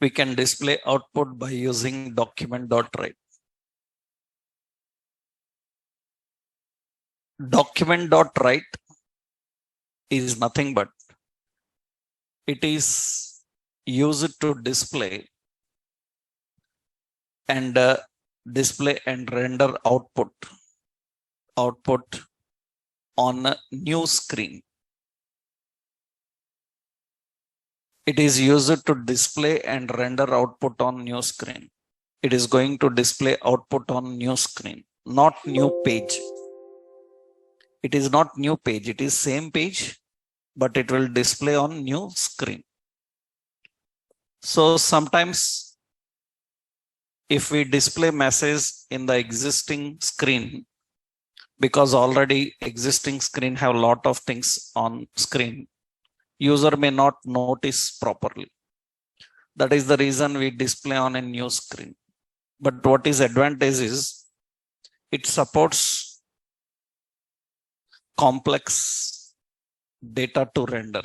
we can display output by using document.write. Document.write is nothing but it is used to display and display and render output on a new screen. It is used to display and render output on new screen. It is going to display output on new screen, not new page. It is not new page. It is same page, but it will display on new screen. So sometimes if we display message in the existing screen, because already existing screen have a lot of things on screen, user may not notice properly. That is the reason we display on a new screen. But what is advantage is it supports complex data to render.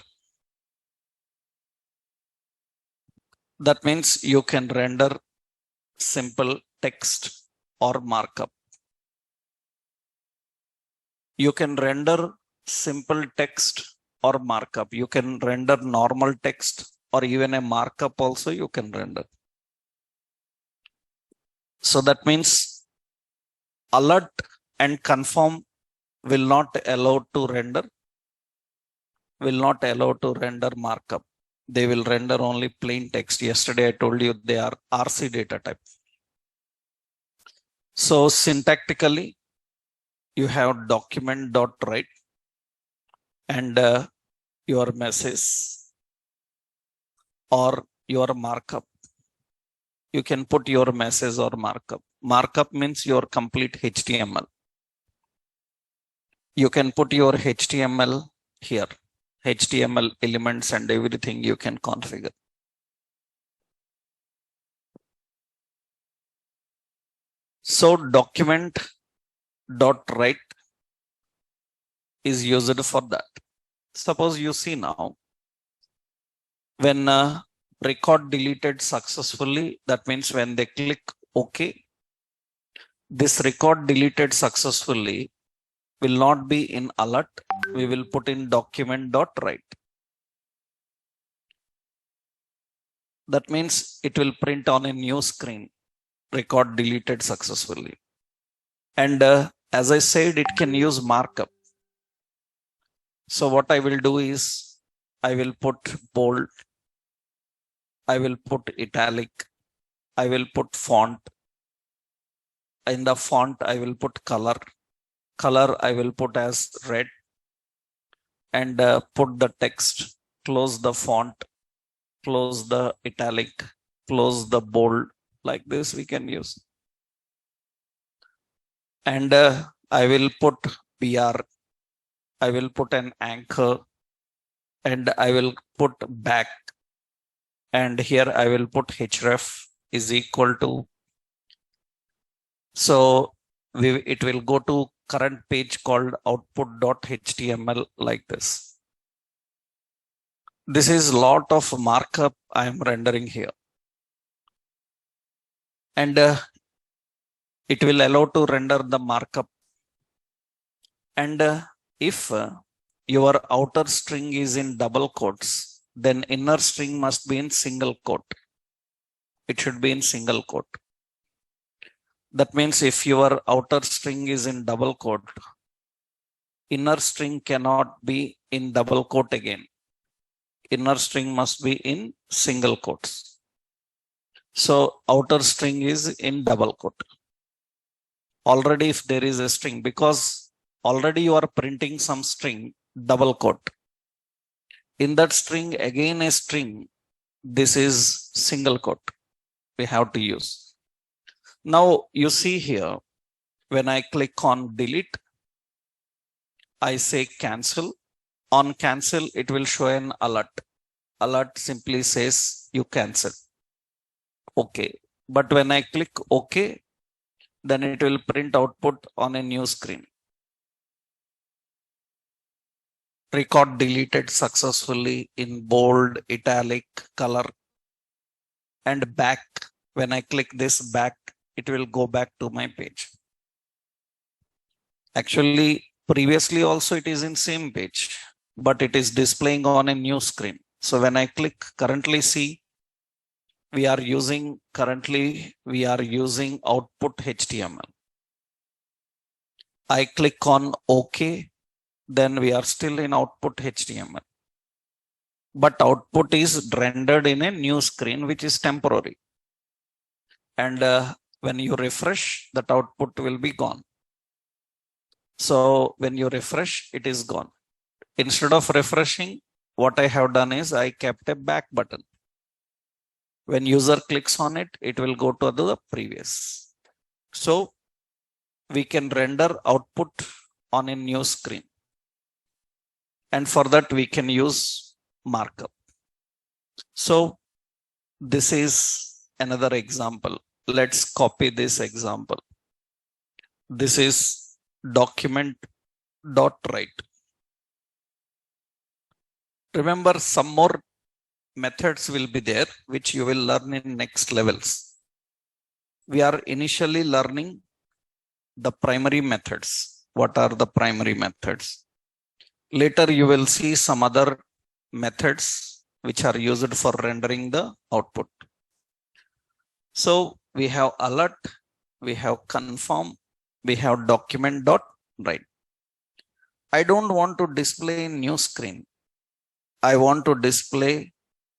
That means you can render simple text or markup. You can render simple text or markup. You can render normal text or even a markup also you can render. So that means alert and confirm will not allow to render markup. They will render only plain text. Yesterday I told you they are RC data type. So syntactically you have document.write and your message or your markup. You can put your message or markup. Markup means your complete HTML. You can put your HTML here. HTML elements and everything you can configure. So document.write is used for that. Suppose you see now, when record deleted successfully, that means when they click OK, this record deleted successfully will not be in alert. We will put in document.write. That means it will print on a new screen, record deleted successfully. And as I said, it can use markup. So what I will do is I will put bold, I will put italic, I will put font. In the font, I will put color. Color I will put as red and put the text, close the font, close the italic, close the bold. Like this we can use. And I will put BR. I will put an anchor and I will put back. And here I will put href is equal to. So it will go to current page called output.html like this. This is lot of markup I am rendering here. And it will allow to render the markup. And if your outer string is in double quotes, then inner string must be in single quote. It should be in single quote. That means if your outer string is in double quote, inner string cannot be in double quote again. Inner string must be in single quotes. So outer string is in double quote. Already if there is a string, because already you are printing some string, double quote. In that string, again a string, this is single quote. We have to use. Now you see here, when I click on delete, I say cancel. On cancel, it will show an alert. Alert simply says you cancel. Okay. But when I click OK, then it will print output on a new screen. Record deleted successfully in bold, italic, color. and back. When I click this back, it will go back to my page. Actually, previously also it is in same page, but it is displaying on a new screen. So when I click currently see, we are using output HTML. I click on OK, then we are still in output HTML. But output is rendered in a new screen, which is temporary. And when you refresh, that output will be gone. So when you refresh, it is gone. Instead of refreshing, what I have done is I kept a back button. When user clicks on it, it will go to the previous. So we can render output on a new screen. And for that, we can use markup. So this is another example. Let's copy this example. This is document.write. Remember, some more methods will be there, which you will learn in next levels. We are initially learning the primary methods. What are the primary methods? Later, you will see some other methods which are used for rendering the output. So we have alert, we have confirm, we have document.write. I don't want to display in new screen. I want to display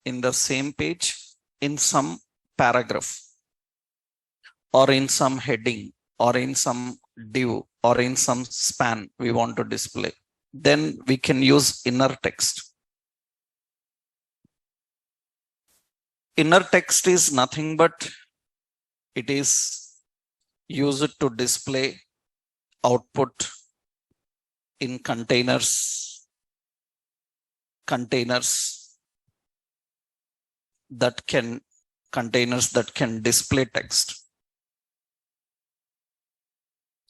in the same page in some paragraph or in some heading or in some div or in some span we want to display. Then we can use inner text. Inner text is nothing but it is used to display output in containers that can display text.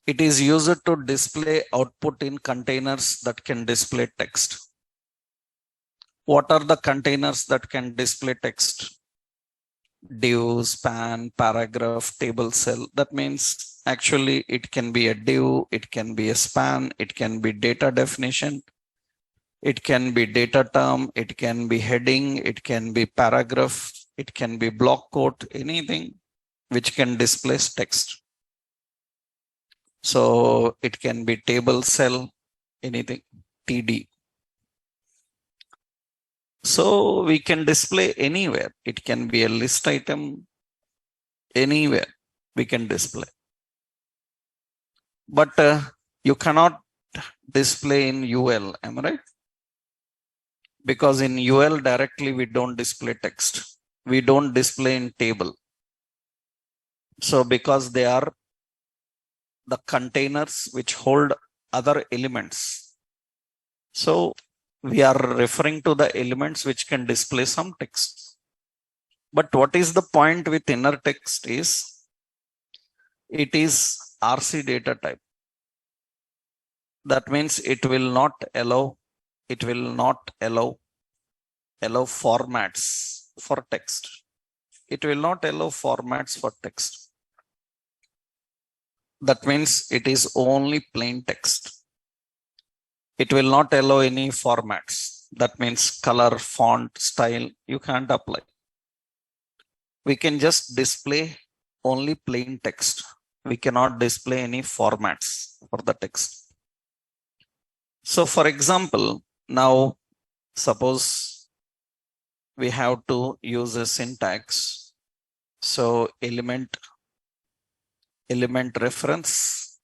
It is used to display output in containers that can display text. What are the containers that can display text? Div, span, paragraph, table, cell. That means actually it can be a div, it can be a span, it can be data definition, it can be data term, it can be heading, it can be paragraph, it can be block quote, anything which can display text. So it can be table, cell, anything, TD. So we can display anywhere. It can be a list item, anywhere we can display. But you cannot display in UL, am I right? Because in UL directly we don't display text. We don't display in table. So because they are the containers which hold other elements. So we are referring to the elements which can display some text. But what is the point with inner text is it is RC data type. That means it will not allow formats for text. It will not allow formats for text. That means it is only plain text. It will not allow any formats. That means color, font, style, you can't apply. We can just display only plain text. We cannot display any formats for the text. So for example, now suppose we have to use a syntax. So element reference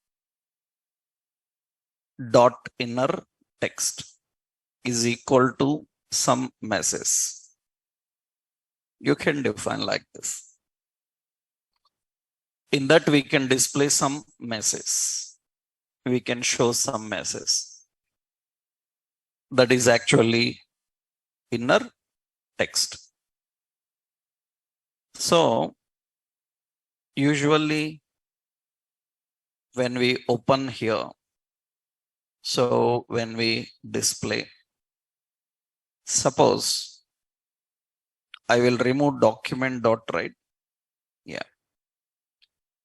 dot inner text is equal to some message. You can define like this. In that we can display some message. We can show some message. That is actually inner text. So usually when we open here, so when we display, suppose I will remove document dot write. Yeah.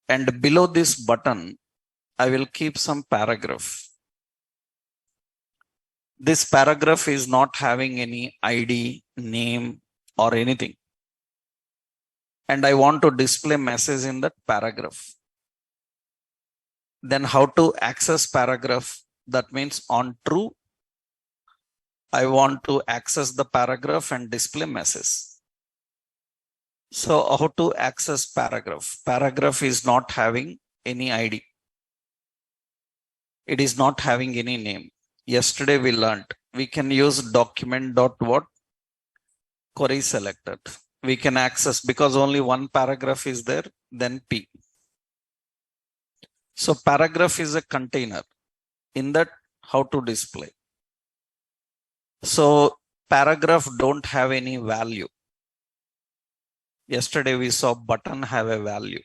And below this button, I will keep some paragraph. This paragraph is not having any ID, name, or anything. And I want to display message in that paragraph. Then how to access paragraph? That means on true, I want to access the paragraph and display message. So how to access paragraph? Paragraph is not having any ID. It is not having any name. Yesterday we learned we can use document dot what? Query selected. We can access because only one paragraph is there, then P. So paragraph is a container. In that, how to display? So paragraph don't have any value. Yesterday we saw button have a value.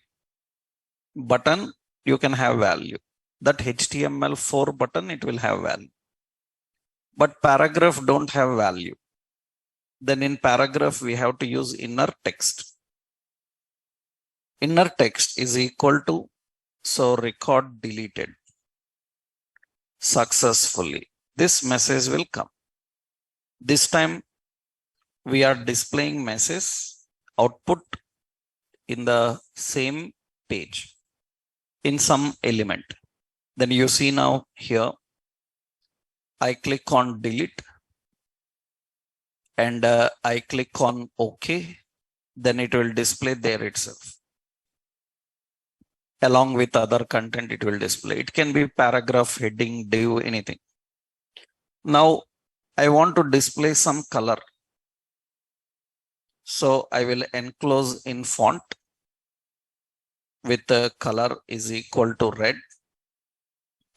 Button, you can have value. That HTML4 button, it will have value. But paragraph don't have value. Then in paragraph, we have to use inner text. Inner text is equal to, so record deleted successfully. This message will come. This time we are displaying message output in the same page in some element. Then you see now here, I click on delete and I click on OK. Then it will display there itself. Along with other content, it will display. It can be paragraph, heading, div, anything. Now I want to display some color. So I will enclose in font with the color is equal to red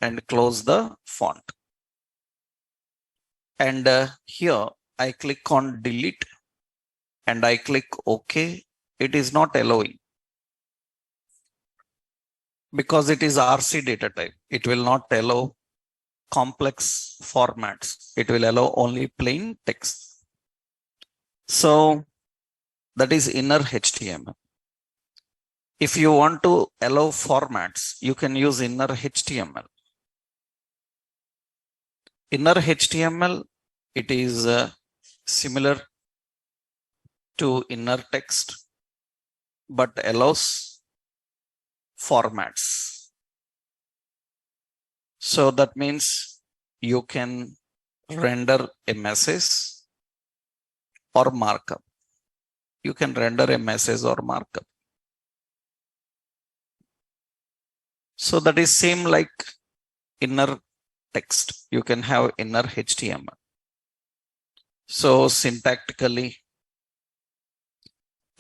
and close the font. And here I click on delete and I click OK. It is not allowing because it is RC data type. It will not allow complex formats. It will allow only plain text. So that is inner HTML. If you want to allow formats, you can use inner HTML. Inner HTML, it is similar to inner text, but allows formats. So that means you can render a message or markup. You can render a message or markup. So that is same like inner text. You can have inner HTML. So syntactically,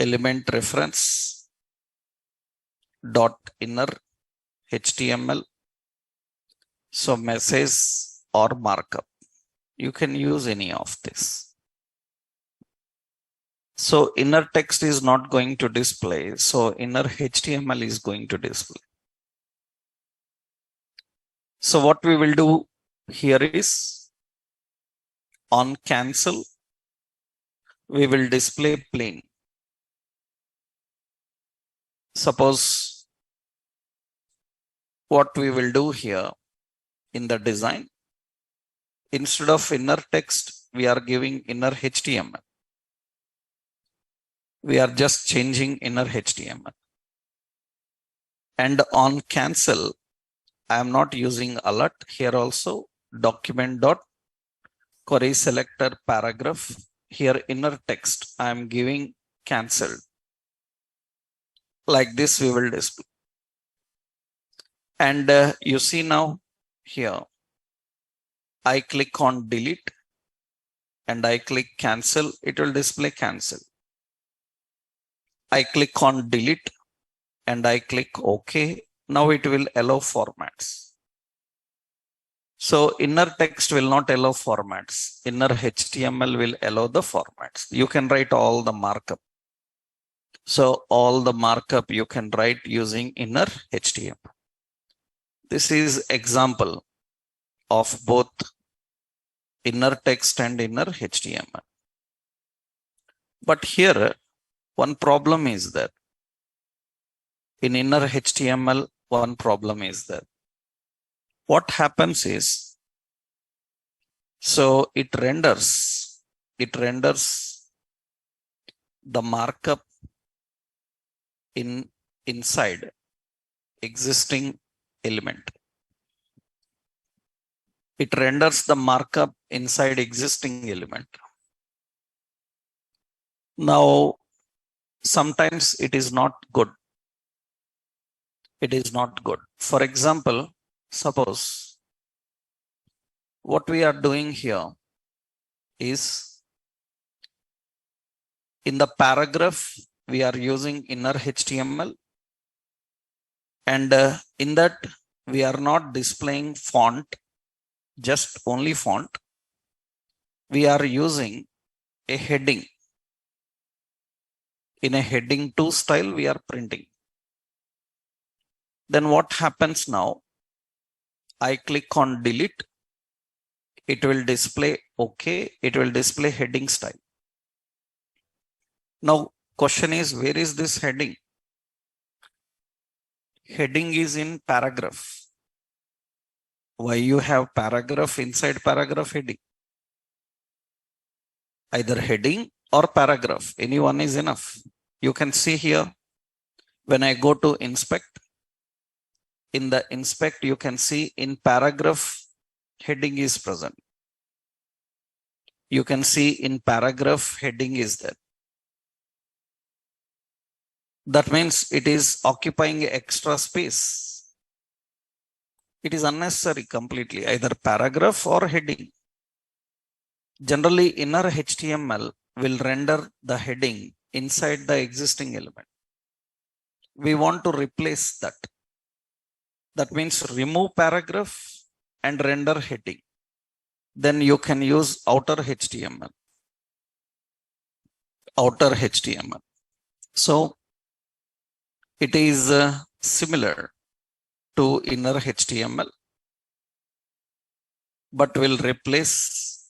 element reference dot inner HTML. So message or markup. You can use any of this. So inner text is not going to display. So inner HTML is going to display. So what we will do here is on cancel, we will display plain. Suppose what we will do here in the design, instead of inner text, we are giving inner HTML. We are just changing inner HTML. And on cancel, I am not using alert. Here also document dot query selector paragraph. Here inner text, I am giving cancelled. Like this we will display. And you see now here, I click on delete and I click cancel. It will display cancel. I click on delete and I click OK. Now it will allow formats. So inner text will not allow formats. Inner HTML will allow the formats. You can write all the markup. So all the markup you can write using inner HTML. This is example of both inner text and inner HTML. But here, one problem is that in inner HTML, one problem is that what happens is, so it renders the markup inside existing element. It renders the markup inside existing element. Now, sometimes it is not good. It is not good. For example, suppose what we are doing here is in the paragraph, we are using inner HTML, and in that we are not displaying font, just only font. We are using a heading. In a heading 2 style, we are printing. Then what happens now? I click on delete. It will display OK. It will display heading style. Now, question is, where is this heading? Heading is in paragraph. Why you have paragraph inside paragraph heading? Either heading or paragraph, any one is enough. You can see here, when I go to inspect, in the inspect, you can see in paragraph, heading is present. You can see in paragraph, heading is there. That means it is occupying extra space. It is unnecessary completely, either paragraph or heading. Generally, inner HTML will render the heading inside the existing element. We want to replace that. That means remove paragraph and render heading. Then you can use outer HTML. Outer HTML. So it is similar to inner HTML, but will replace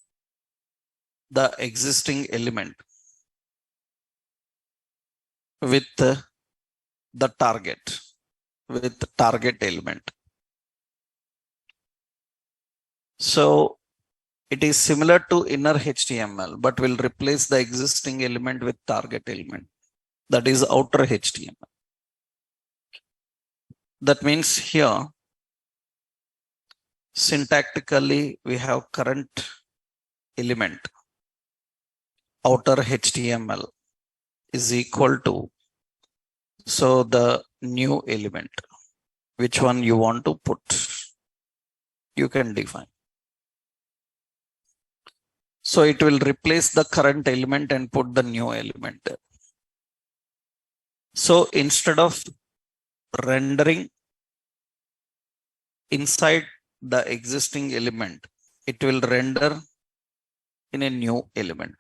the existing element with the target, with target element. So it is similar to inner HTML, but will replace the existing element with target element. That is outer HTML. That means here, syntactically, we have current element, outer HTML is equal to, so the new element, which one you want to put, you can define. So it will replace the current element and put the new element there. So instead of rendering inside the existing element, it will render in a new element.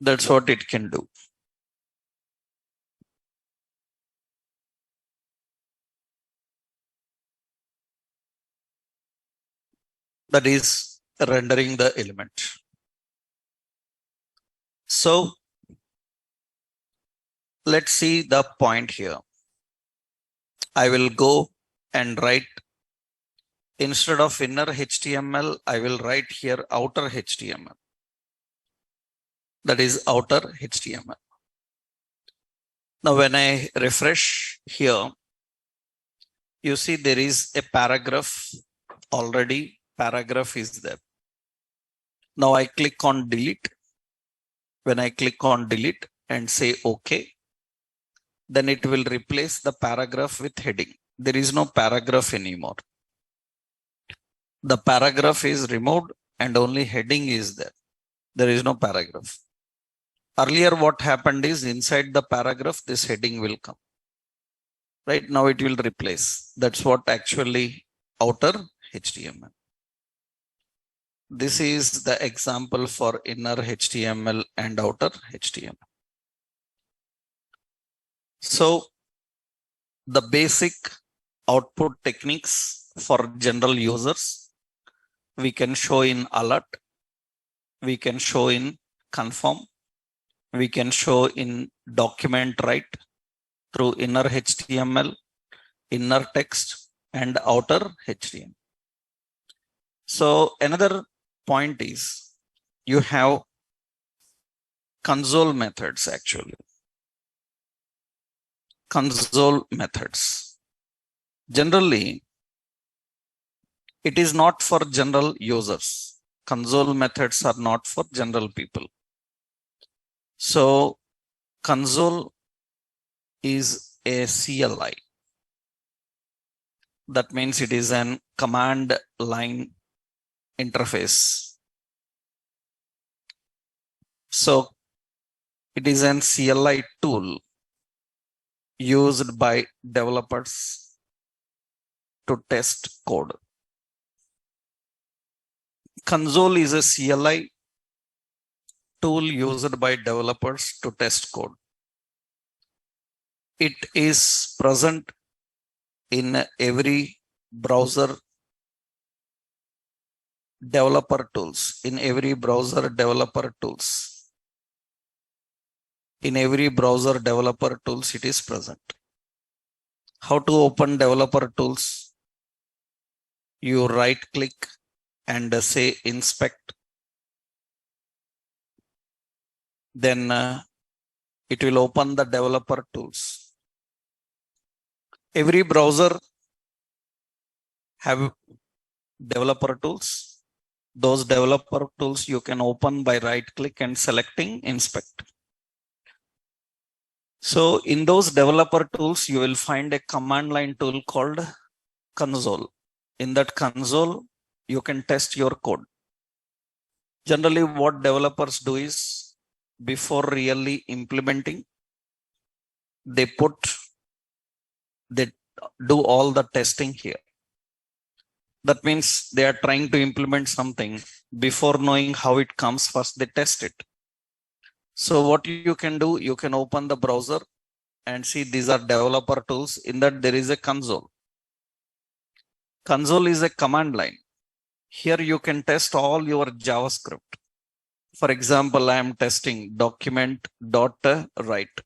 That's what it can do. That is rendering the element. So let's see the point here. I will go and write, instead of inner HTML, I will write here outer HTML. That is outer HTML. Now, when I refresh here, you see there is a paragraph already. Paragraph is there. Now I click on delete. When I click on delete and say OK, then it will replace the paragraph with heading. There is no paragraph anymore. The paragraph is removed and only heading is there. There is no paragraph. Earlier, what happened is inside the paragraph, this heading will come. Right now, it will replace. That's what actually outer HTML. This is the example for inner HTML and outer HTML. So the basic output techniques for general users, we can show in alert. We can show in confirm. We can show in document write through inner HTML, inner text, and outer HTML. So another point is you have console methods actually. Console methods. Generally, it is not for general users. Console methods are not for general people. So console is a CLI. That means it is an command line interface. So it is an CLI tool used by developers to test code. Console is a CLI tool used by developers to test code. It is present in every browser developer tools. In every browser developer tools. In every browser developer tools, it is present. How to open developer tools? You right click and say inspect. Then it will open the developer tools. Every browser have developer tools. Those developer tools you can open by right click and selecting inspect. So in those developer tools, you will find a command line tool called console. In that console, you can test your code. Generally, what developers do is before really implementing, they do all the testing here. That means they are trying to implement something. Before knowing how it comes, first they test it. So what you can do, you can open the browser and see these are developer tools. In that there is a console. Console is a command line. Here you can test all your JavaScript. For example, I am testing document.write.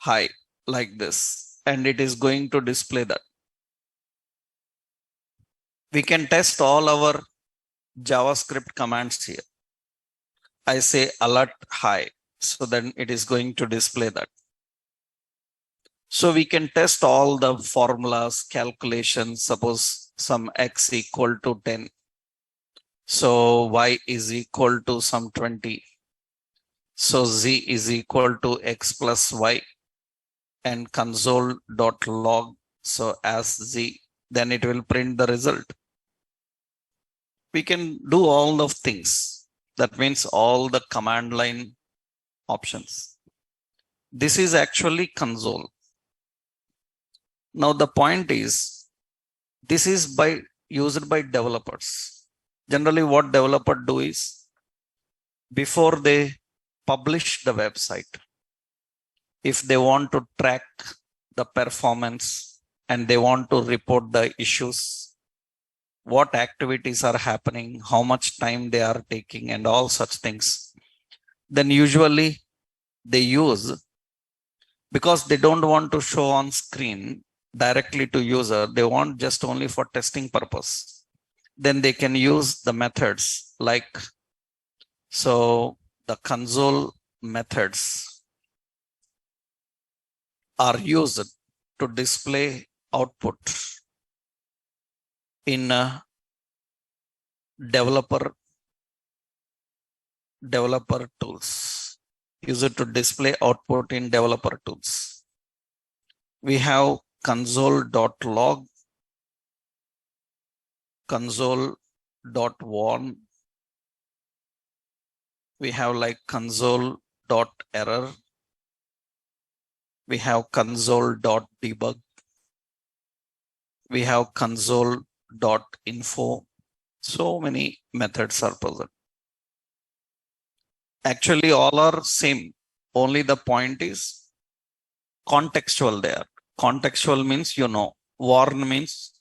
Hi, like this, and it is going to display that. We can test all our JavaScript commands here. I say alert hi, so then it is going to display that. So we can test all the formulas, calculations, suppose some x equal to 10. So y is equal to some 20. So z is equal to x plus y and console.log. So as z, then it will print the result. We can do all of things. That means all the command line options. This is actually console. Now the point is, this is used by developers. Generally what developer do is, before they publish the website, if they want to track the performance and they want to report the issues, what activities are happening, how much time they are taking and all such things, then usually they use, because they don't want to show on screen directly to user, they want just only for testing purpose. Then they can use the methods like, so the console methods are used to display output in developer tools. Use it to display output in developer tools. We have console.log, console.warn. We have like console.error. We have console.debug. We have console.info. So many methods are present. Actually, all are same. Only the point is contextual there. Contextual means, warn means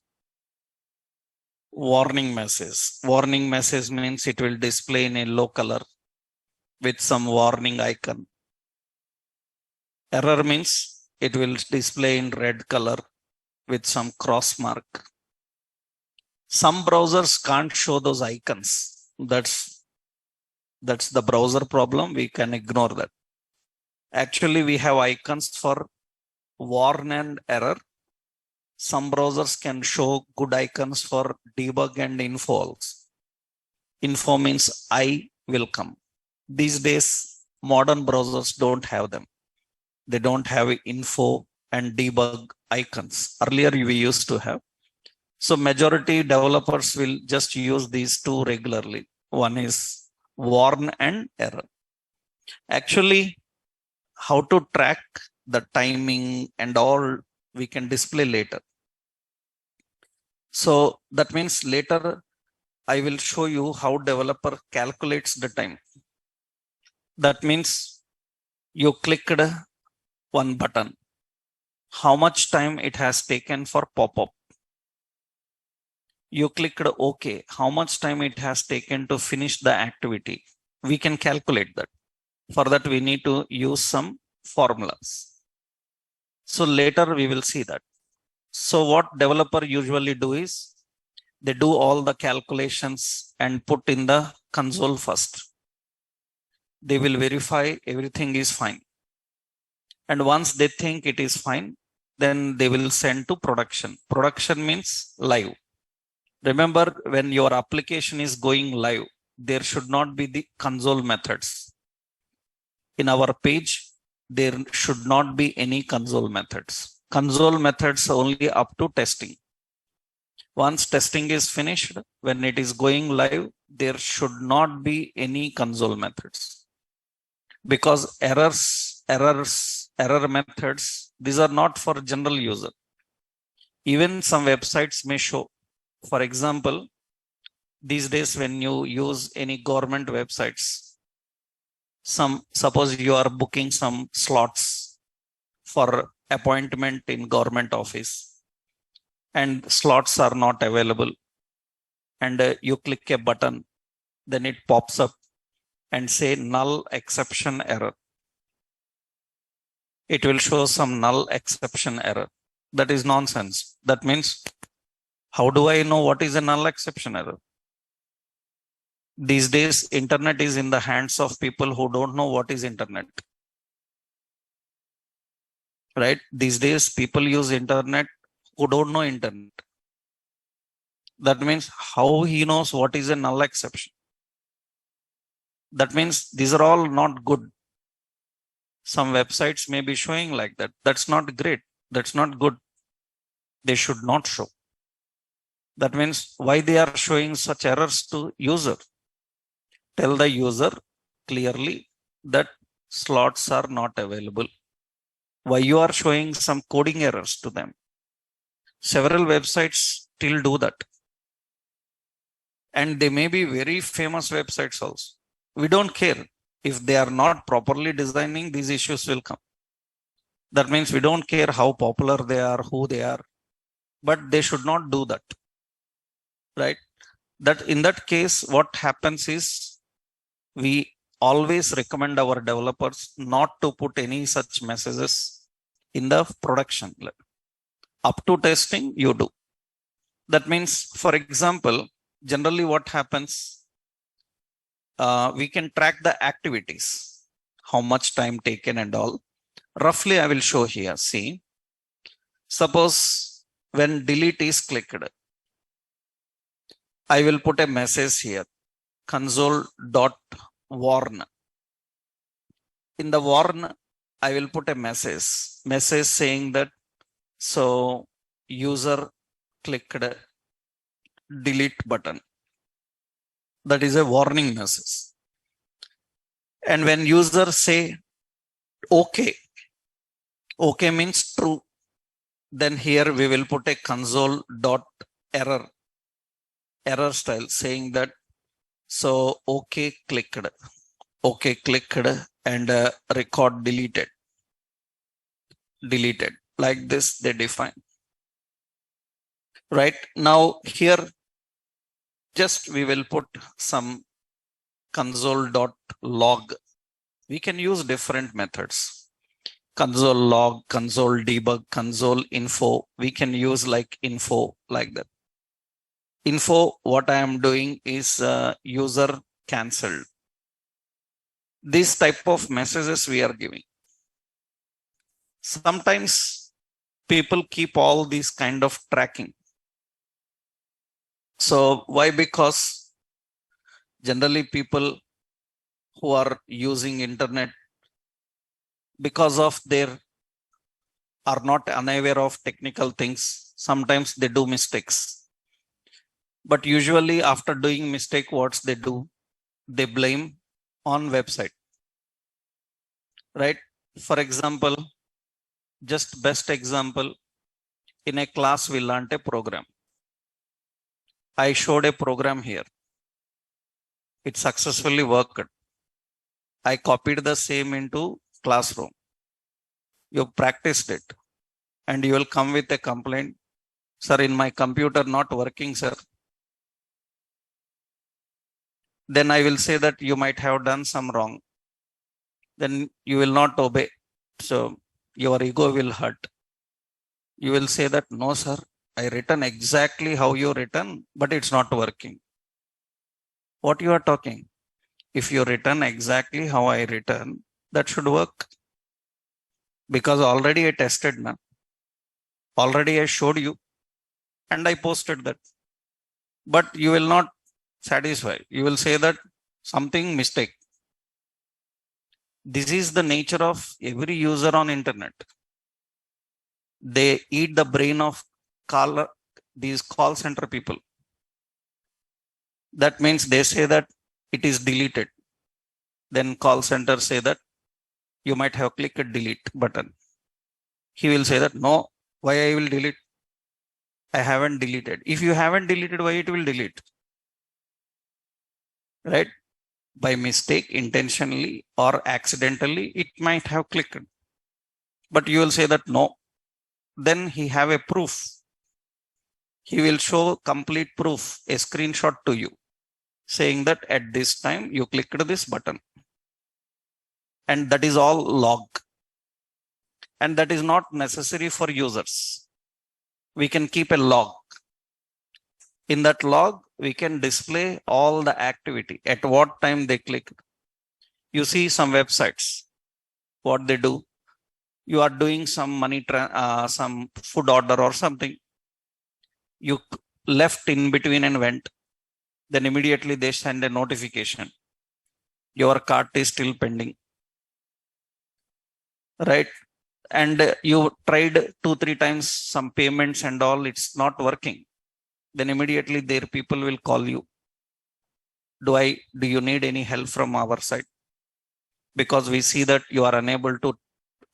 warning message. Warning message means it will display in a yellow color. with some warning icon. Error means it will display in red color with some cross mark. Some browsers can't show those icons. That's the browser problem. We can ignore that. Actually, we have icons for warn and error. Some browsers can show good icons for debug and info also. Info means I will come. These days, modern browsers don't have them. They don't have info and debug icons. Earlier, we used to have. So majority developers will just use these two regularly. One is warn and error. Actually, how to track the timing and all we can display later. So that means later I will show you how developer calculates the time. That means you clicked one button. How much time it has taken for pop-up? You clicked OK. How much time it has taken to finish the activity? We can calculate that. For that, we need to use some formulas. So later we will see that. So what developer usually do is they do all the calculations and put in the console first. They will verify everything is fine. And once they think it is fine, then they will send to production. Production means live. Remember, when your application is going live, there should not be the console methods. In our page, there should not be any console methods. Console methods only up to testing. Once testing is finished, when it is going live, there should not be any console methods. Because error methods, these are not for general user. Even some websites may show. For example, these days when you use any government websites, suppose you are booking some slots for appointment in government office and slots are not available, and you click a button, then it pops up and say null exception error. It will show some null exception error. That is nonsense. That means, how do I know what is a null exception error? These days, internet is in the hands of people who don't know what is internet. Right? These days, people use internet who don't know internet. That means how he knows what is a null exception. That means these are all not good. Some websites may be showing like that. That's not great. That's not good. They should not show. That means why they are showing such errors to user. Tell the user clearly that slots are not available. Why you are showing some coding errors to them? Several websites still do that. And they may be very famous websites also. We don't care. If they are not properly designing, these issues will come. That means we don't care how popular they are, who they are, but they should not do that. Right? That in that case, what happens is we always recommend our developers not to put any such messages in the production. Up to testing, you do. That means, for example, generally what happens, we can track the activities, how much time taken and all. Roughly, I will show here. See, suppose when delete is clicked, I will put a message here, console.warn. In the warn, I will put a message saying that, so user clicked delete button. That is a warning message. And when user say OK means true, then here we will put a console.error style saying that, so OK clicked and record deleted. Like this they define. Right now here, just we will put some console.log We can use different methods. Console log, console debug, console info. We can use like info like that. Info, what I am doing is user cancelled. This type of messages we are giving. Sometimes people keep all these kind of tracking. So why? Because generally people who are using internet, because of their are not unaware of technical things, sometimes they do mistakes. But usually after doing mistake, what's they do? They blame on website, right? For example, just best example, in a class we learned a program. I showed a program here. It successfully worked. I copied the same into classroom. You practiced it and you will come with a complaint. Sir, in my computer not working, sir. Then I will say that you might have done some wrong. Then you will not obey. So your ego will hurt. You will say that, no, sir, I written exactly how you written, but it's not working. What you are talking? If you written exactly how I written, that should work. Because already I tested now. Already I showed you and I posted that. But you will not satisfy. You will say that something mistake. This is the nature of every user on internet. They eat the brain of these call center people. That means they say that it is deleted. Then call center say that you might have clicked a delete button. He will say that, no, why I will delete? I haven't deleted. If you haven't deleted, why it will delete? Right? By mistake, intentionally or accidentally, it might have clicked. But you will say that no. Then he have a proof. He will show complete proof, a screenshot to you, saying that at this time you clicked this button. And that is all log. And that is not necessary for users. We can keep a log. In that log, we can display all the activity, at what time they clicked. You see some websites, what they do. You are doing some money, some food order or something. You left in between and went. Then immediately they send a notification. Your cart is still pending. Right? And you tried 2-3 times some payments and all, it's not working. Then immediately their people will call you. Do you need any help from our side? Because we see that you are unable to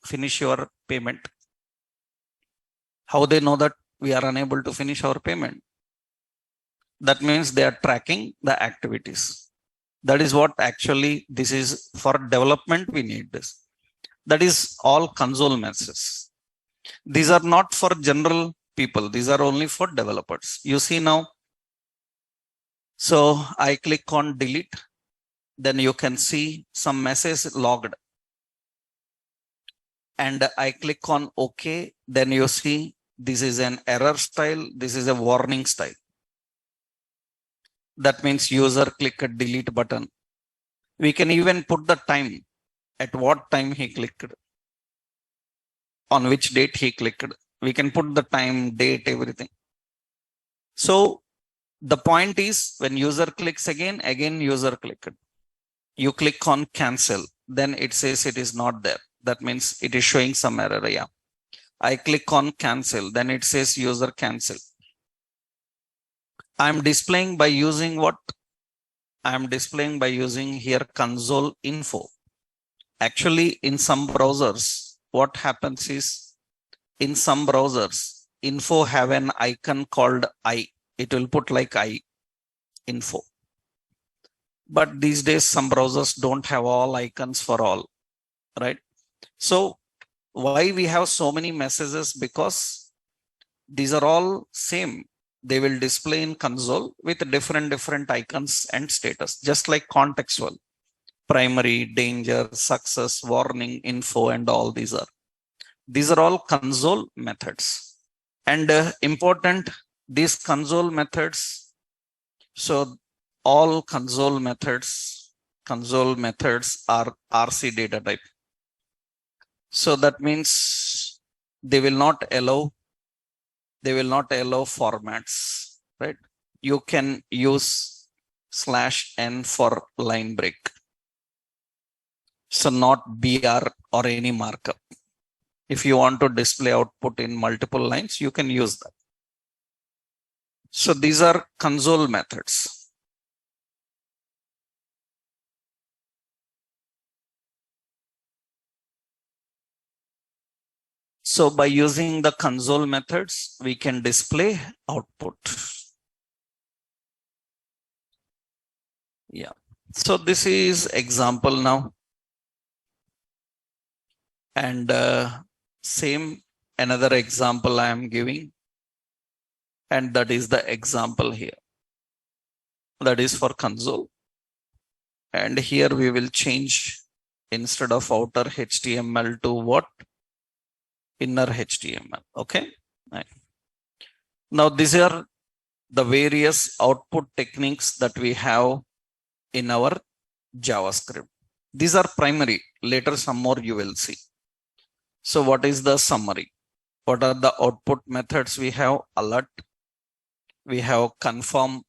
finish your payment. How they know that we are unable to finish our payment? That means they are tracking the activities. That is what actually this is for development. We need this. That is all console messages. These are not for general people. These are only for developers. You see now. So I click on delete. Then you can see some message logged. And I click on OK. Then you see this is an error style. This is a warning style. That means user click a delete button. We can even put the time, at what time he clicked, on which date he clicked. We can put the time, date, everything. So the point is, when user clicks again user clicked. You click on cancel, then it says it is not there. That means it is showing some error. Yeah. I click on cancel, then it says user cancel. I'm displaying by using what? I'm displaying by using here console info. Actually, in some browsers, what happens is, in some browsers, info have an icon called I. It will put like I, info. But these days, some browsers don't have all icons for all, right? So why we have so many messages? Because these are all same. They will display in console with different icons and status, just like contextual. primary, danger, success, warning, info, and all these are all console methods. And important, these console methods. So all console methods are RC data type. So that means they will not allow formats, right? You can use /n for line break. So not BR or any markup. If you want to display output in multiple lines, you can use that. So these are console methods. So by using the console methods, we can display output. Yeah. So this is example now. And same another example I am giving. And that is the example here. That is for console. And here we will change instead of outer HTML to what? Inner HTML. Okay. Right. Now these are the various output techniques that we have in our JavaScript. These are primary. Later some more you will see. So what is the summary? What are the output methods we have? Alert, we have confirm,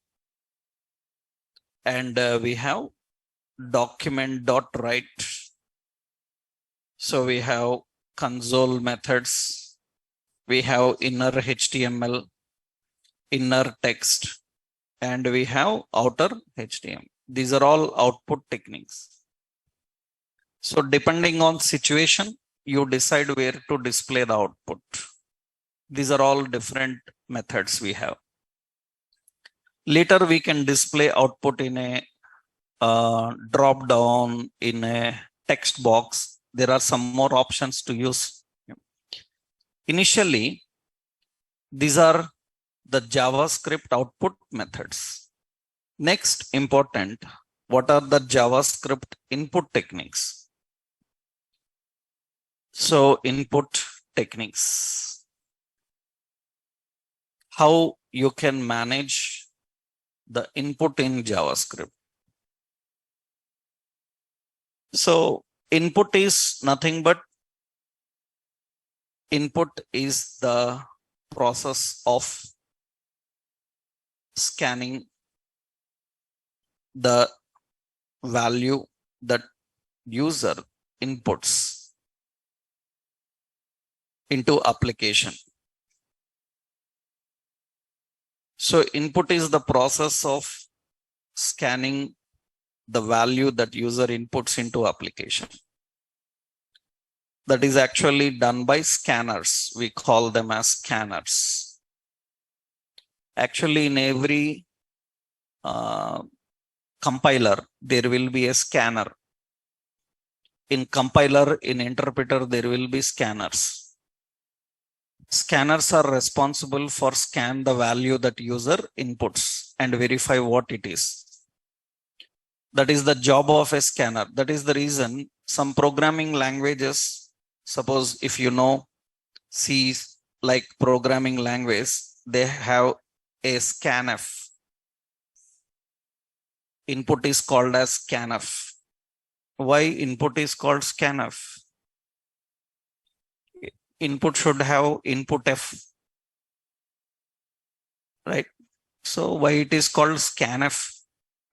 and we have document.write. So we have console methods, we have inner HTML, inner text, and we have outer HTML. These are all output techniques. So depending on situation, you decide where to display the output. These are all different methods we have. Later we can display output in a drop down, in a text box. There are some more options to use. Initially, these are the JavaScript output methods. Next, important, what are the JavaScript input techniques? So input techniques. How you can manage the input in JavaScript. So input is nothing but input is the process of scanning the value that user inputs into application. So input is the process of scanning the value that user inputs into application. That is actually done by scanners. We call them as scanners. Actually, in every compiler, there will be a scanner. In compiler, in interpreter, there will be scanners. Scanners are responsible for scan the value that user inputs and verify what it is. That is the job of a scanner. That is the reason some programming languages, suppose if you know C like programming language, they have a scanf. Input is called as scanf. Why input is called scanf? Input should have input F, right? So why it is called scanf?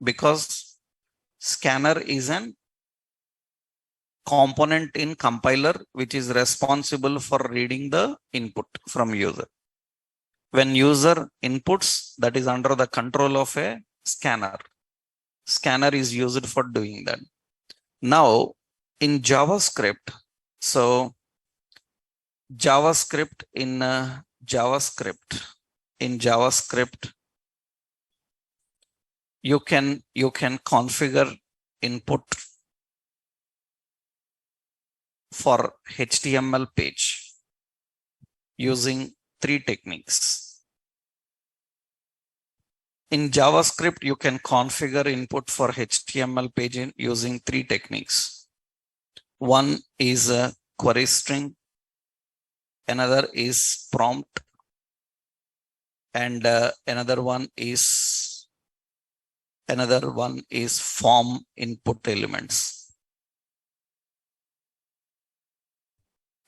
Because scanner is an component in compiler which is responsible for reading the input from user. When user inputs, that is under the control of a scanner. Scanner is used for doing that. Now in JavaScript, so JavaScript, you can configure input for HTML page using 3 techniques. In JavaScript, you can configure input for HTML page using three techniques. One is a query string, another is prompt, and another one is form input elements.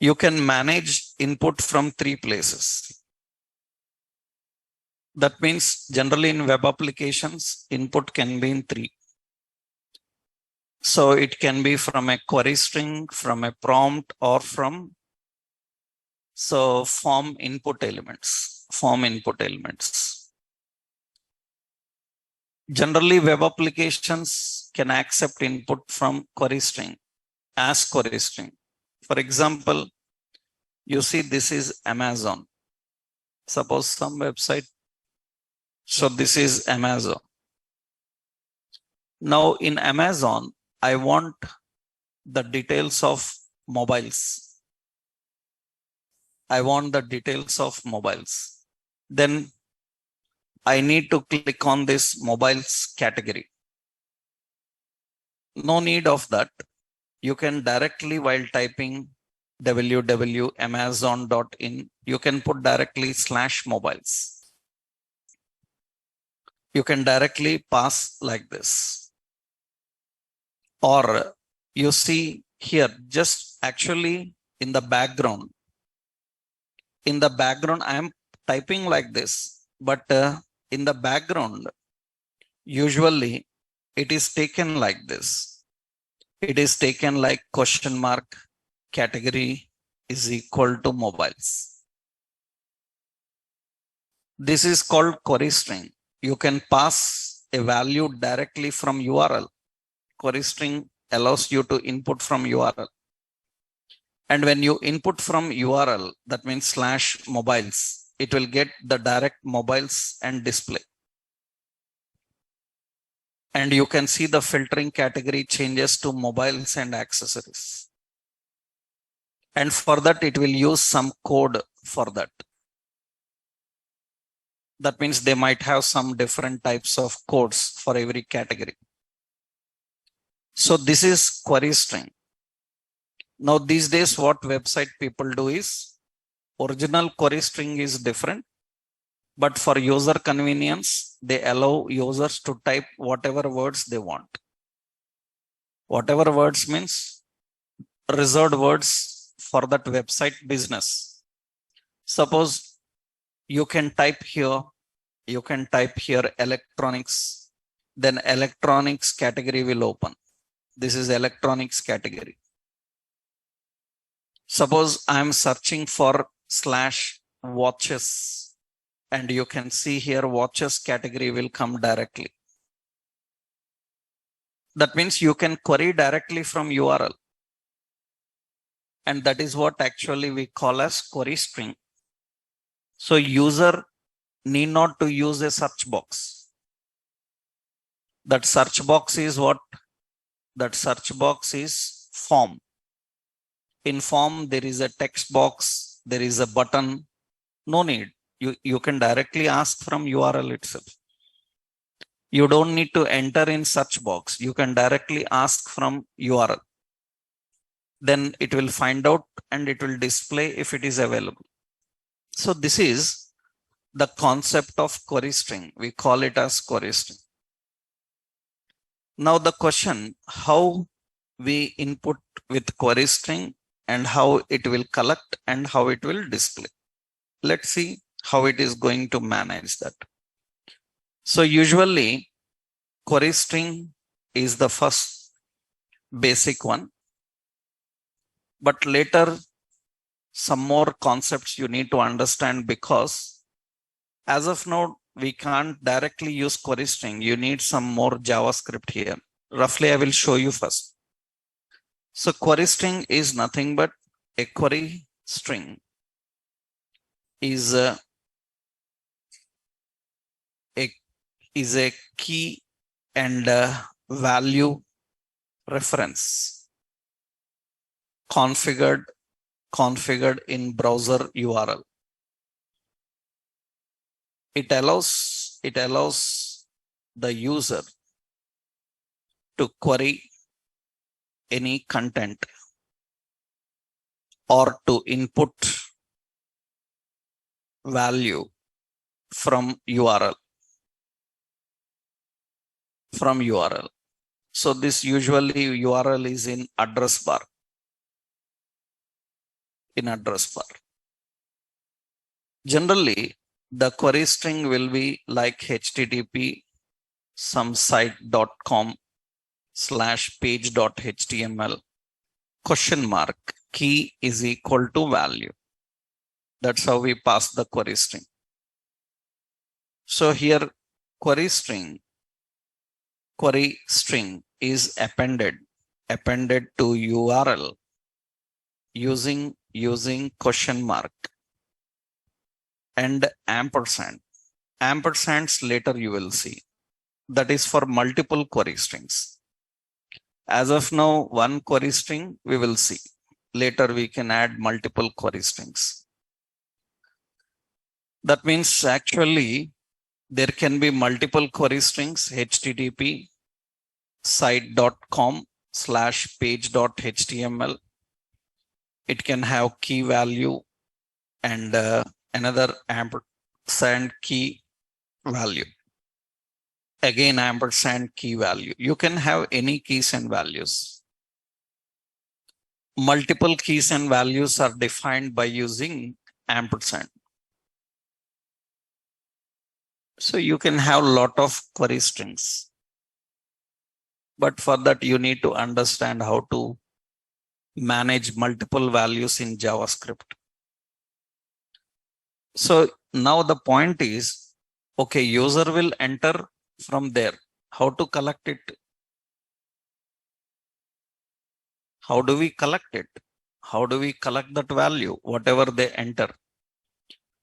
You can manage input from three places. That means generally in web applications, input can be in three. So it can be from a query string, from a prompt, or from form input elements. Generally, web applications can accept input from query string as query string. For example, you see this is Amazon. Suppose some website. So this is Amazon. Now in Amazon, I want the details of mobiles. Then I need to click on this mobiles category. No need of that. You can directly, while typing www.amazon.in, you can put directly /mobiles. You can directly pass like this. Or you see here, just actually in the background, I am typing like this, but in the background, usually it is taken like this. It is taken like question mark category is equal to mobiles. This is called query string. You can pass a value directly from URL. Query string allows you to input from URL. And when you input from URL, that means /mobiles, it will get the direct mobiles and display. And you can see the filtering category changes to mobiles and accessories. And for that, it will use some code for that. That means they might have some different types of codes for every category. So this is query string. Now these days, what website people do is, original query string is different, but for user convenience, they allow users to type whatever words they want. Whatever words means reserved words for that website business. Suppose you can type here electronics, then electronics category will open. This is electronics category. Suppose I am searching for /watches, and you can see here watches category will come directly. That means you can query directly from URL. And that is what actually we call as query string. So user need not to use a search box. That search box is what? That search box is form. In form, there is a text box, there is a button. No need. You can directly ask from URL itself. You don't need to enter in search box. You can directly ask from URL. Then it will find out and it will display if it is available. So this is the concept of query string. We call it as query string. Now the question, how we input with query string and how it will collect and how it will display. Let's see how it is going to manage that. So usually query string is the first basic one, but later some more concepts you need to understand, because as of now, we can't directly use query string. You need some more JavaScript here. Roughly, I will show you first. So query string is nothing but a query string is a key and value reference configured in browser URL. It allows the user to query any content or to input value from URL. So this usually URL is in address bar. Generally, the query string will be like HTTP some site.com/page.html key is equal to value. That's how we pass the query string. So here query string is appended to URL using and ampersand. Ampersands later you will see. That is for multiple query strings. As of now, one query string we will see. Later we can add multiple query strings. That means actually there can be multiple query strings, HTTP site.com/page.html. It can have key value and another ampersand key value. Again, ampersand key value. You can have any keys and values. Multiple keys and values are defined by using ampersand. So you can have a lot of query strings. But for that, you need to understand how to manage multiple values in JavaScript. So now the point is, okay, user will enter from there. How to collect it? How do we collect it? How do we collect that value, whatever they enter?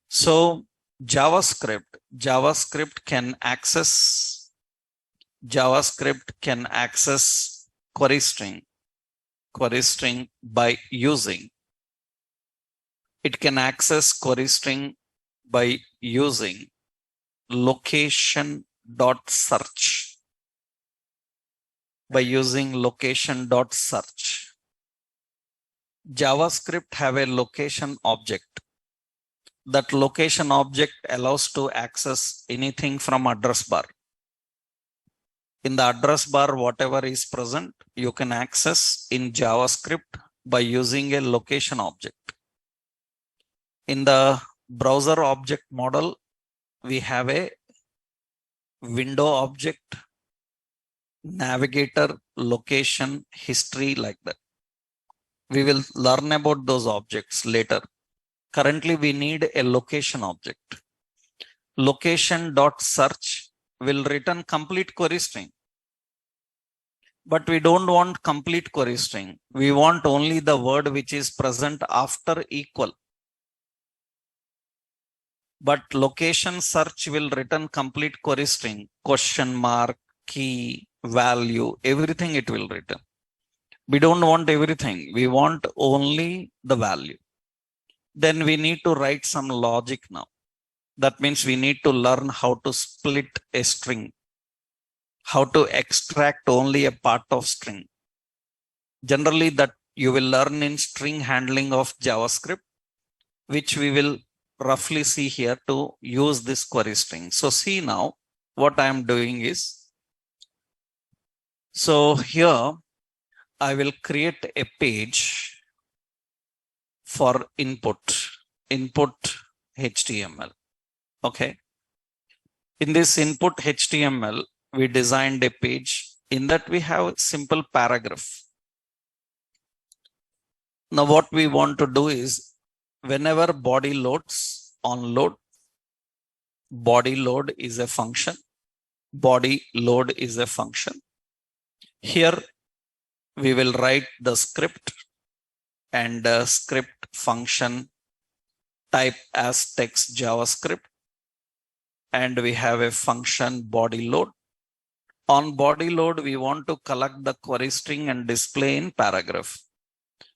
So JavaScript can access query string by using. It can access query string by using location.search. JavaScript have a location object. That location object allows to access anything from address bar. In the address bar, whatever is present, you can access in JavaScript by using a location object. In the browser object model, we have a window object, navigator, location, history, like that. We will learn about those objects later. Currently, we need a location object. Location.search will return complete query string. But we don't want complete query string. We want only the word which is present after equal. But location search will return complete query string, question mark, key, value, everything it will return. We don't want everything. We want only the value. Then we need to write some logic now. That means we need to learn how to split a string, how to extract only a part of string. Generally, that you will learn in string handling of JavaScript, which we will roughly see here to use this query string. So see now what I am doing is, so here I will create a page for input HTML. Okay. In this input HTML, we designed a page. In that we have a simple paragraph. Now what we want to do is, whenever body loads, onload, body load is a function. Here we will write the script and script function type as text JavaScript. And we have a function body load. On body load, we want to collect the query string and display in paragraph.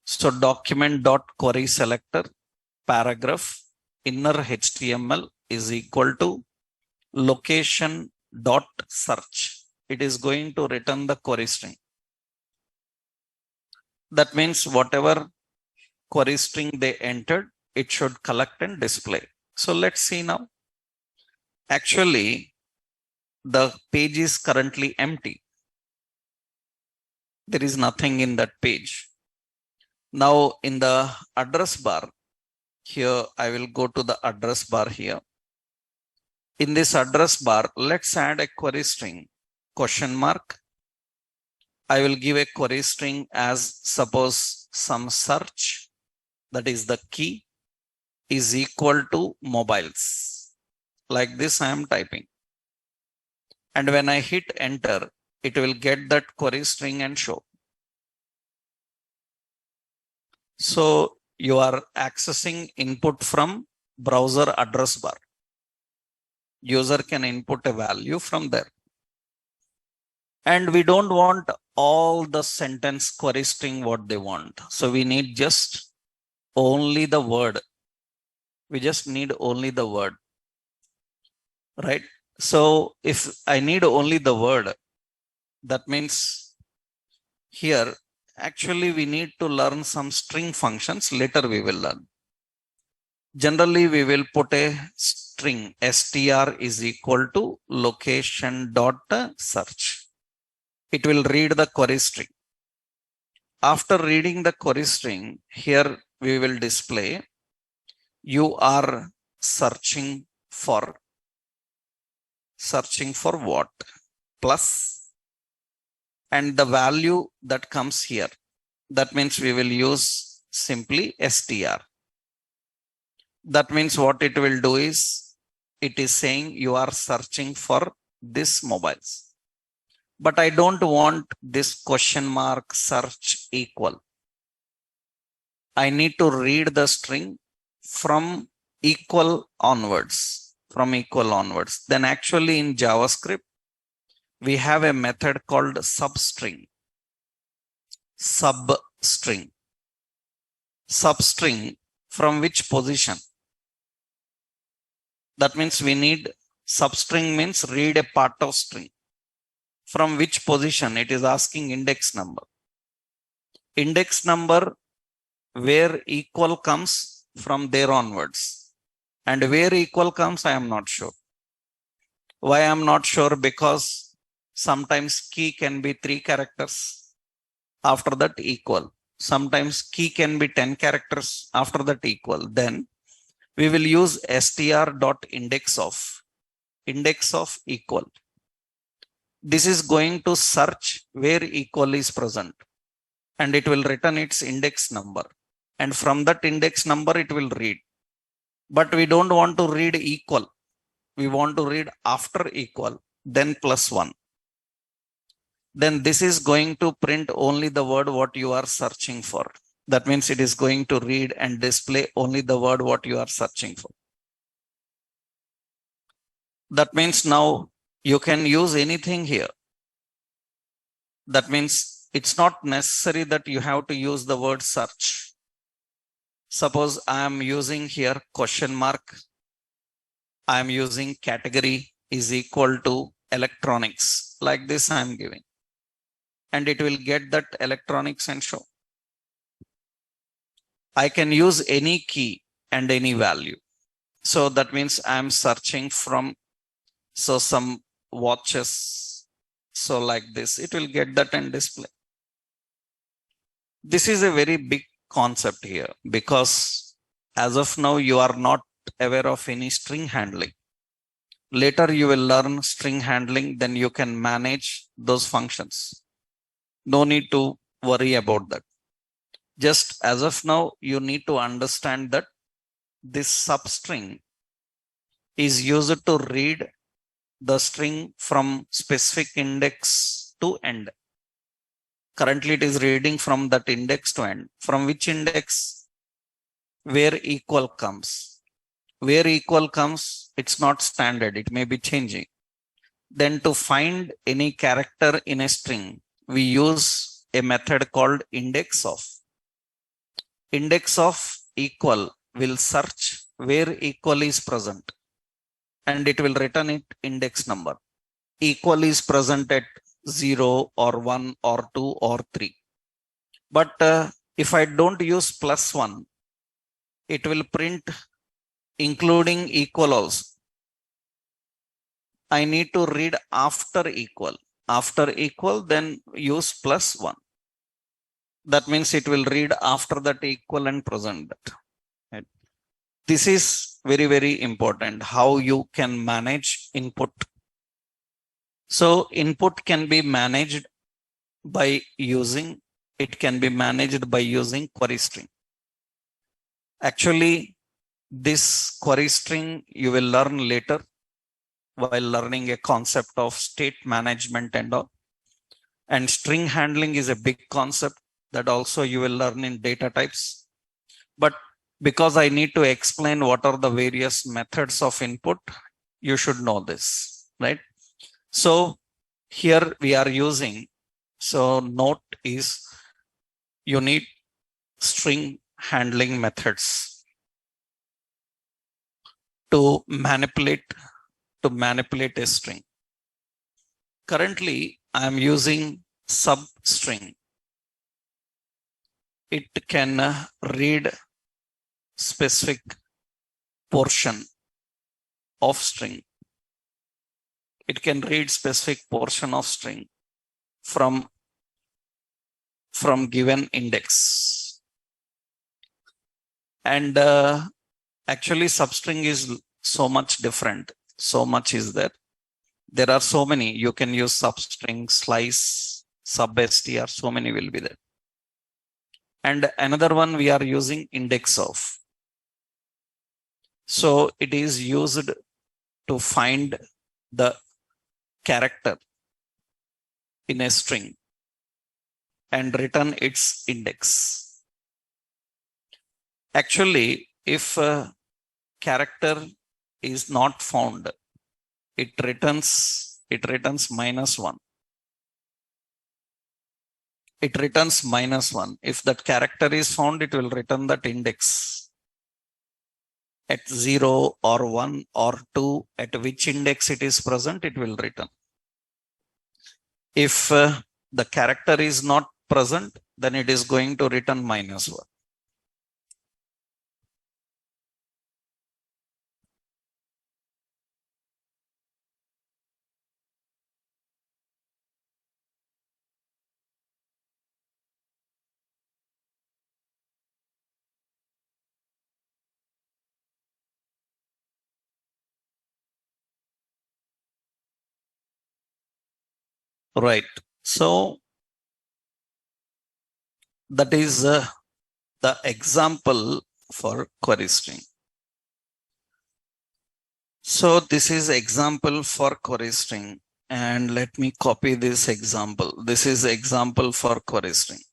So document.query selector paragraph inner HTML is equal to location dot search. It is going to return the query string. That means whatever query string they entered, it should collect and display. So let's see now. Actually, the page is currently empty. There is nothing in that page. Now in the address bar, here I will go to the address bar here. In this address bar, let's add a query string, question mark. I will give a query string as suppose some search, that is the key, is equal to mobiles. Like this I am typing. And when I hit enter, it will get that query string and show. So you are accessing input from browser address bar. User can input a value from there. And we don't want all the sentence query string what they want. So we need just only the word. We just need only the word, right? So if I need only the word, that means here, actually we need to learn some string functions. Later we will learn. Generally, we will put a string str is equal to location dot search. It will read the query string. After reading the query string, here we will display you are searching for what? Plus, and the value that comes here. That means we will use simply str. That means what it will do is, it is saying you are searching for this mobiles. But I don't want this question mark search equal. I need to read the string from equal onwards. Then actually in JavaScript, we have a method called substring. Substring from which position? That means we need substring means read a part of string. From which position? It is asking index number. Index number where equal comes from there onwards. And where equal comes, I am not sure. Why I am not sure? Because sometimes key can be 3 characters. After that equal. Sometimes key can be 10 characters. After that equal. Then we will use str.index of equal. This is going to search where equal is present. And it will return its index number. And from that index number, it will read. But we don't want to read equal. We want to read after equal, then +1. Then this is going to print only the word what you are searching for. That means it is going to read and display only the word what you are searching for. That means now you can use anything here. That means it's not necessary that you have to use the word search. Suppose I am using here question mark. I am using category is equal to electronics. Like this I am giving. And it will get that electronics and show. I can use any key and any value. So that means I am searching from some watches. So like this, it will get that and display. This is a very big concept here because as of now, you are not aware of any string handling. Later, you will learn string handling, then you can manage those functions. No need to worry about that. Just as of now, you need to understand that this substring is used to read the string from specific index to end. Currently, it is reading from that index to end. From which index? Where equal comes. Where equal comes, it's not standard. It may be changing. Then to find any character in a string, we use a method called index of. Index of equal will search where equal is present. And it will return it index number. equal is present at 0 or 1 or 2 or 3. But if I don't use +1, it will print including equal also. I need to read after equal. After equal, then use +1. That means it will read after that equal and present that. Right? This is very, very important, how you can manage input. So input can be managed by using, it can be managed by using query string. Actually, this query string you will learn later while learning a concept of state management and all. And string handling is a big concept that also you will learn in data types. But because I need to explain what are the various methods of input, you should know this, right? So here we are using, so note is you need string handling methods to manipulate a string. Currently, I am using substring. It can read specific portion of string. It can read specific portion of string from given index. And actually substring is so much different. So much is there. There are so many. You can use substring, slice, substr, so many will be there. And another one we are using index of. So it is used to find the character in a string and return its index. Actually, if a character is not found, it returns -1. It returns -1. If that character is found, it will return that index at 0 or 1 or 2, at which index it is present, it will return. If the character is not present, then it is going to return -1. Right. So that is the example for query string. So this is example for query string, and let me copy this example. This is example for query string.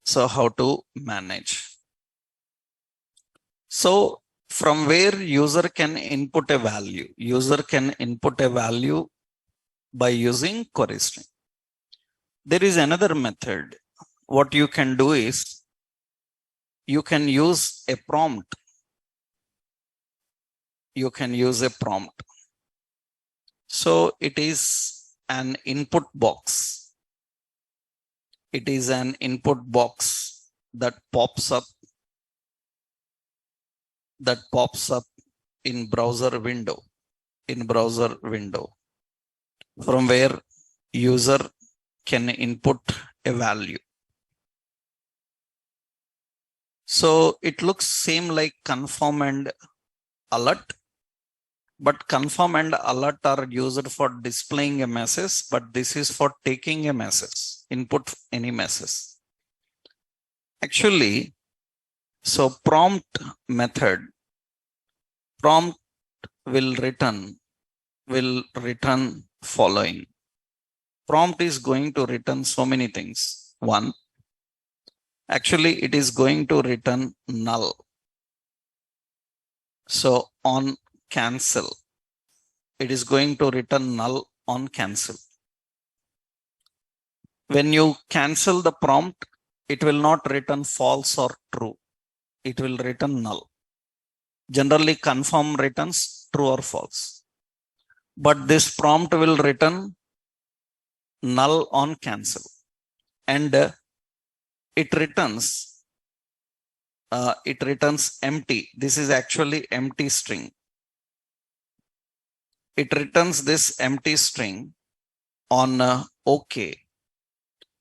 So how to manage? So from where user can input a value? User can input a value by using query string. There is another method. What you can do is you can use a prompt. You can use a prompt. So it is an input box. It is an input box that pops up in browser window. From where user can input a value. So it looks same like confirm and alert, but confirm and alert are used for displaying a message, but this is for taking a message, input any message. Actually, so prompt method, prompt will return following. Prompt is going to return so many things. One, actually it is going to return null. So on cancel, it is going to return null on cancel. When you cancel the prompt, it will not return false or true. It will return null. Generally confirm returns true or false. but this prompt will return null on cancel, and it returns empty. This is actually empty string. It returns this empty string on OK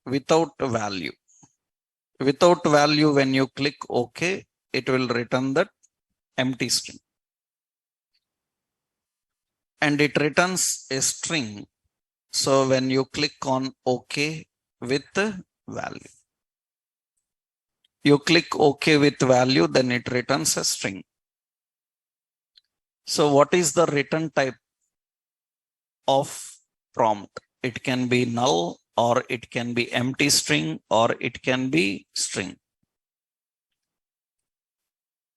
without value. Without value, when you click OK, it will return that empty string. And it returns a string. So when you click on OK with value, you click OK with value, then it returns a string. So what is the return type of prompt? It can be null, or it can be empty string, or it can be string.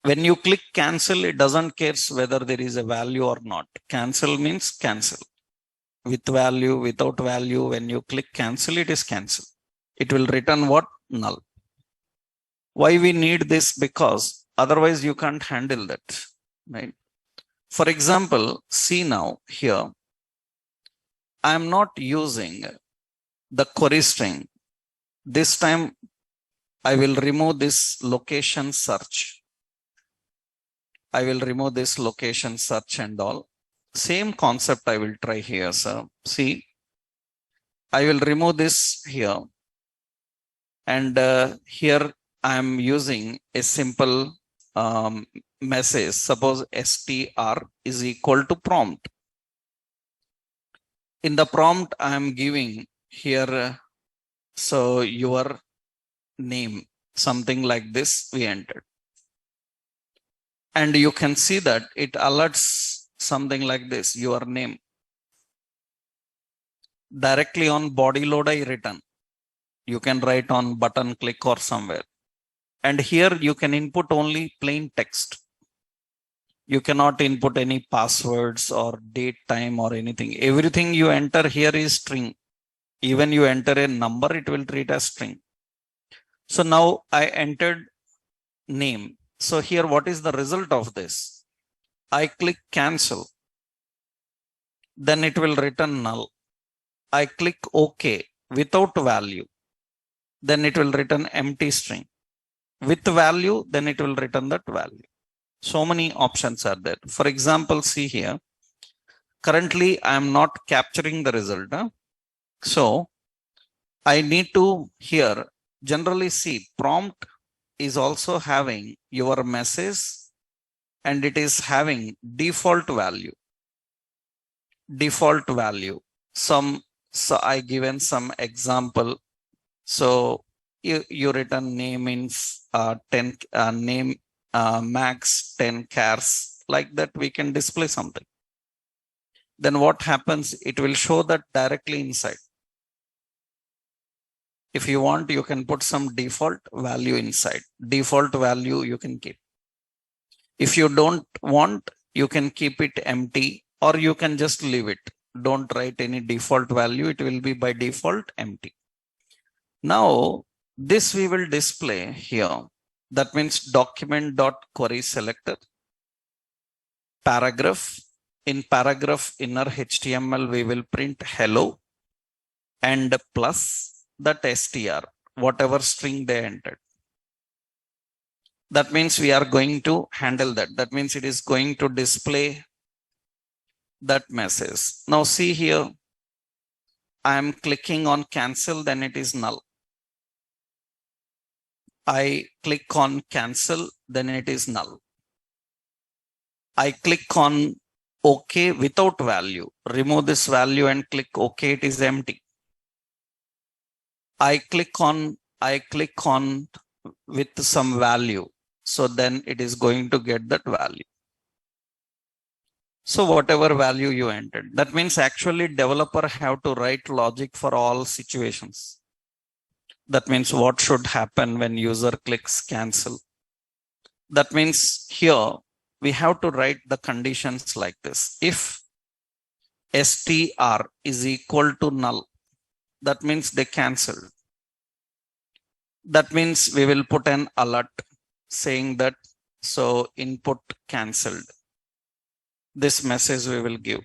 When you click cancel, it doesn't care whether there is a value or not. Cancel means cancel. With value, without value, when you click cancel, it is cancel. It will return what? Null. Why we need this? Because otherwise you can't handle that, right? For example, see now here, I am not using the query string. This time I will remove this location search. I will remove this location search and all. Same concept I will try here, sir. See, I will remove this here. And here I am using a simple message. Suppose str is equal to prompt. In the prompt, I am giving here, so your name, something like this we entered. And you can see that it alerts something like this, your name. Directly on body load, I return. You can write on button click or somewhere. And here you can input only plain text. You cannot input any passwords or date, time or anything. Everything you enter here is string. Even you enter a number, it will treat as string. So now I entered name. So here, what is the result of this? I click cancel. Then it will return null. I click OK without value. Then it will return empty string. With value, then it will return that value. So many options are there. For example, see here. Currently, I am not capturing the result. So I need to here generally see prompt is also having your message, and it is having default value. Default value. So I given some example. So you return name means 10 name max 10 chars, like that we can display something. Then what happens? It will show that directly inside. If you want, you can put some default value inside. Default value you can keep. If you don't want, you can keep it empty, or you can just leave it. Don't write any default value. It will be by default empty. Now, this we will display here. That means document.query selector, paragraph. In paragraph inner HTML, we will print hello and plus that str, whatever string they entered. That means we are going to handle that. That means it is going to display that message. Now see here, I am clicking on cancel, then it is null. I click on cancel, then it is null. I click on OK without value. Remove this value and click OK, it is empty. I click on with some value. So then it is going to get that value. So whatever value you entered, that means actually developer have to write logic for all situations. That means what should happen when user clicks cancel. That means here we have to write the conditions like this. If str is equal to null, that means they cancelled. That means we will put an alert saying that, so input cancelled. This message we will give.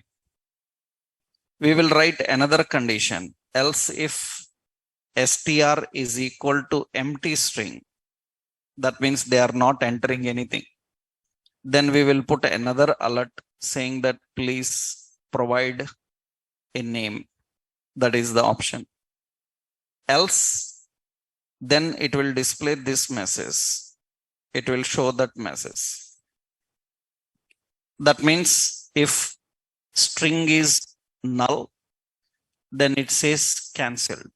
We will write another condition, else if str is equal to empty string, that means they are not entering anything. Then we will put another alert saying that please provide a name. That is the option. Else, then it will display this message. It will show that message. That means if string is null, then it says cancelled.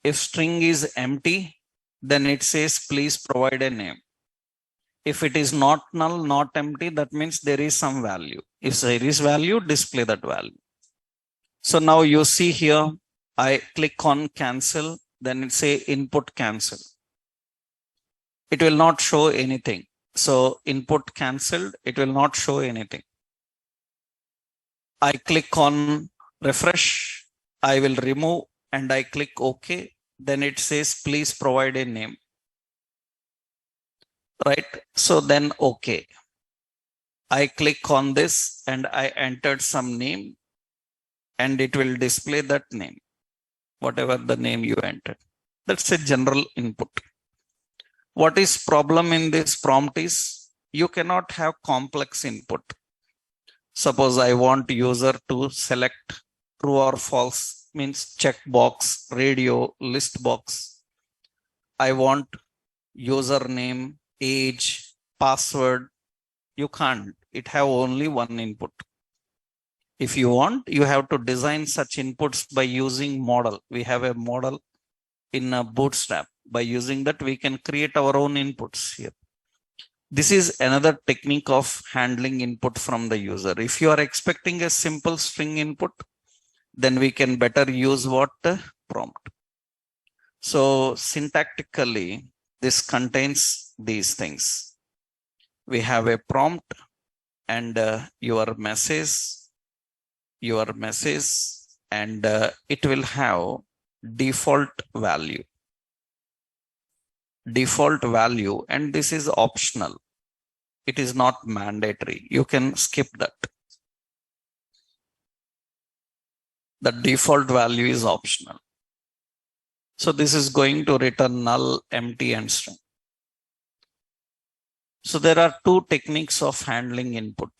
If string is empty, then it says please provide a name. If it is not null, not empty, that means there is some value. If there is value, display that value. So now you see here, I click on cancel, then it say input cancel. It will not show anything. So input cancelled, it will not show anything. I click on refresh, I will remove and I click OK. Then it says please provide a name. Right? So then OK. I click on this and I entered some name and it will display that name, whatever the name you entered. That's a general input. What is problem in this prompt is you cannot have complex input. Suppose I want user to select true or false, means checkbox, radio, list box. I want username, age, password. You can't. It have only one input. If you want, you have to design such inputs by using model. We have a model in a Bootstrap. By using that, we can create our own inputs here. This is another technique of handling input from the user. If you are expecting a simple string input, then we can better use what? Prompt. So syntactically, this contains these things. We have a prompt and your message, and it will have default value. Default value, and this is optional. It is not mandatory. You can skip that. The default value is optional. So this is going to return null, empty, and string. So there are two techniques of handling input.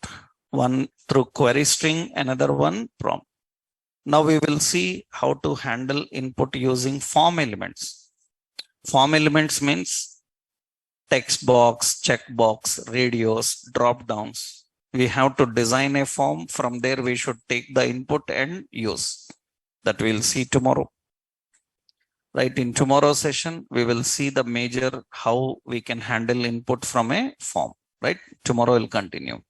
One through query string, another one prompt. Now we will see how to handle input using form elements. Form elements means text box, checkbox, radios, drop downs. We have to design a form. From there, we should take the input and use. That we'll see tomorrow. Right, in tomorrow's session, we will see the major how we can handle input from a form. Right, tomorrow will continue.